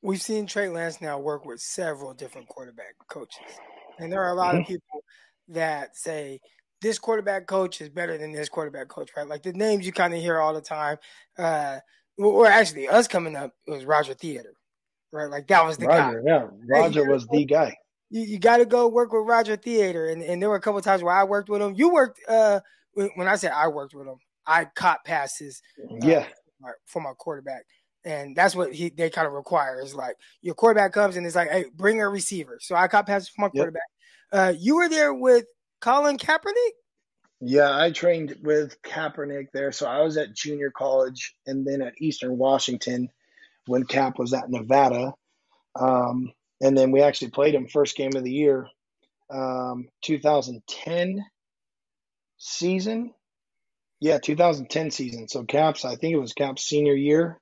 we've seen Trey Lance now work with several different quarterback coaches. And there are a lot of people that say this quarterback coach is better than this quarterback coach, right? Like the names you kind of hear all the time. Or actually, us coming up, it was Roger Theater, right? Like that was the guy. Yeah. Roger was the guy. You got to go work with Roger Theater. And there were a couple of times where I worked with him. You worked, when I said I worked with him, I caught passes for my quarterback. And that's what they kind of require is like your quarterback comes and it's like, hey, bring a receiver. So I caught passes for my quarterback. You were there with Colin Kaepernick? Yeah, I trained with Kaepernick there. So I was at junior college and then at Eastern Washington when Cap was at Nevada. And then we actually played him first game of the year, 2010 season. Yeah, 2010 season. So I think it was Cap's junior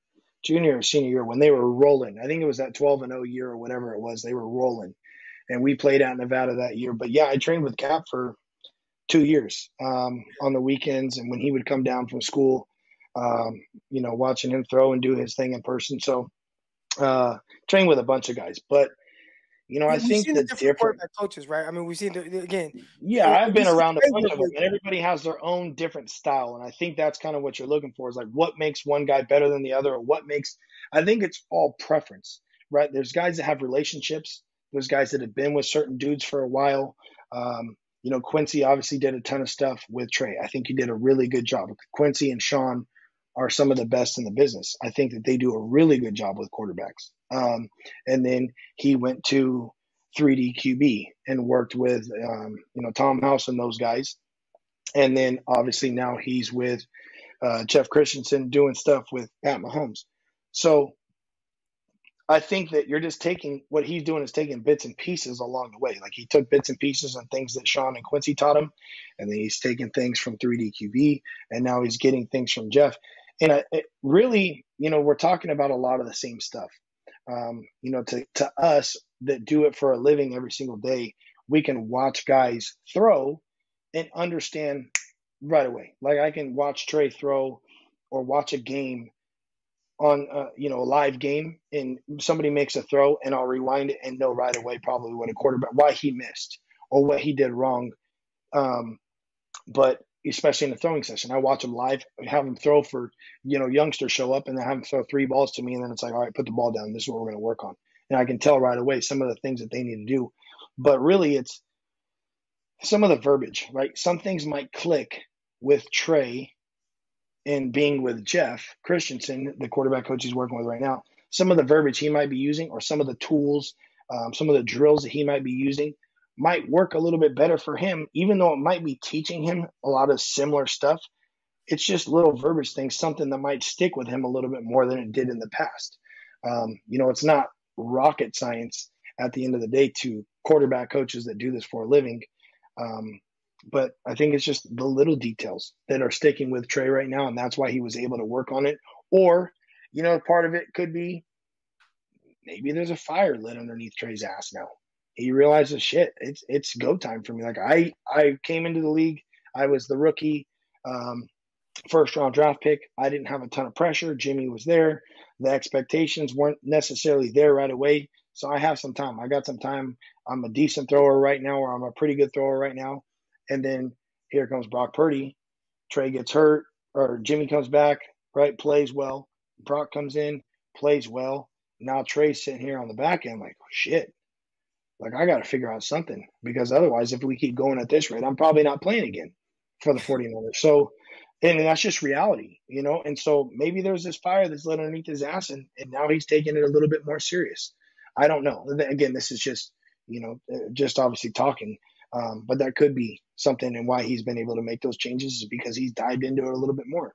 or senior year when they were rolling. I think it was that 12-0 year or whatever it was. They were rolling. And we played out in Nevada that year. But yeah, I trained with Cap for 2 years on the weekends. And when he would come down from school, watching him throw and do his thing in person. So trained with a bunch of guys. But I think the different quarterback coaches, right? I mean, we've seen again. Yeah, I've been around a bunch of them, and everybody has their own different style. And I think that's kind of what you're looking for is like what makes one guy better than the other, or I think it's all preference, right? There's guys that have relationships. There's guys that have been with certain dudes for a while. Quincy obviously did a ton of stuff with Trey. I think he did a really good job. Quincy and Sean are some of the best in the business. I think that they do a really good job with quarterbacks. And then he went to 3D QB and worked with, Tom House and those guys. And then obviously now he's with Jeff Christianson doing stuff with Pat Mahomes. So I think that you're just what he's doing is taking bits and pieces along the way. Like he took bits and pieces and things that Sean and Quincy taught him. And then he's taking things from 3D QB and now he's getting things from Jeff. And really, we're talking about a lot of the same stuff. To us that do it for a living every single day, we can watch guys throw and understand right away. Like I can watch Trey throw or watch a game on, a live game and somebody makes a throw and I'll rewind it and know right away probably why he missed or what he did wrong. But especially in the throwing session, I watch them live, have them throw for, youngsters show up and then have them throw 3 balls to me. And then it's like, all right, put the ball down. This is what we're going to work on. And I can tell right away some of the things that they need to do. But really it's some of the verbiage, right? Some things might click with Trey and being with Jeff Christianson, the quarterback coach he's working with right now. Some of the verbiage he might be using or some of the tools, some of the drills that he might be using might work a little bit better for him, even though it might be teaching him a lot of similar stuff. It's just little verbiage things, something that might stick with him a little bit more than it did in the past. It's not rocket science at the end of the day to quarterback coaches that do this for a living. But I think it's just the little details that are sticking with Trey right now. And that's why he was able to work on it. Or, part of it could be maybe there's a fire lit underneath Trey's ass now. He realizes, shit, it's go time for me. Like I came into the league. I was the rookie, first round draft pick. I didn't have a ton of pressure. Jimmy was there. The expectations weren't necessarily there right away. So I have some time. I got some time. I'm a decent thrower right now, or I'm a pretty good thrower right now. And then here comes Brock Purdy. Trey gets hurt, or Jimmy comes back, right? Plays well. Brock comes in, plays well. Now Trey's sitting here on the back end like, oh, shit. Like, I got to figure out something because otherwise, if we keep going at this rate, I'm probably not playing again for the 49ers. So, and that's just reality, And so maybe there's this fire that's lit underneath his ass, and now he's taking it a little bit more serious. I don't know. Again, this is just, just obviously talking. But that could be something, and why he's been able to make those changes is because he's dived into it a little bit more.